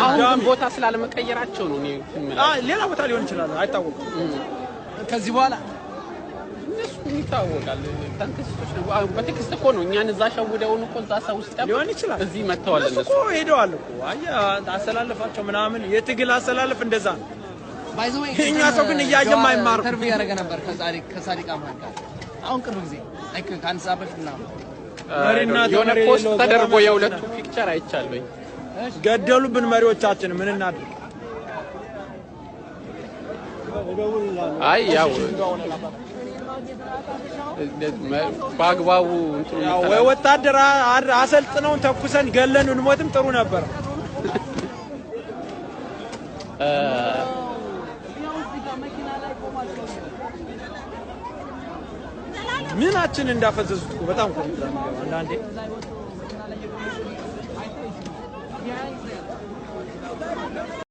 አሁን ቦታ ስላለመቀየራቸው ነው ሌላ ቦታ ሊሆን ይችላል አይታወቅም ከዚህ በኋላ እነሱ ይታወቃል ታንክስቶች ነው በቴክስት እኮ ነው እኛን እዛ ሸውደውን እኮ እዛ ሰው ውስጥ ሊሆን ይችላል እዚህ መተዋል እነሱ ሄደዋል እኮ አሰላለፋቸው ምናምን የትግል አሰላለፍ እንደዛ ነው ባይዘው እኛ ሰው ግን እያየም አይማር ኢንተርቪው ያደረገ ነበር ከሳዲቅ አማን ጋር አሁን ቅርብ ጊዜ አይክ ካንሳ በፊትና መሪና የሆነ ፖስት ተደርጎ የሁለቱ ፒክቸር አይቻለኝ ገደሉብን መሪዎቻችን ምን እናድርግ አይ ያው ባግባቡ እንትኑ ወይ ወታደር አሰልጥነው ተኩሰን ገለን እንሞትም ጥሩ ነበር ምናችን እንዳፈዘዙት በጣም ኮንትራ አንዳንዴ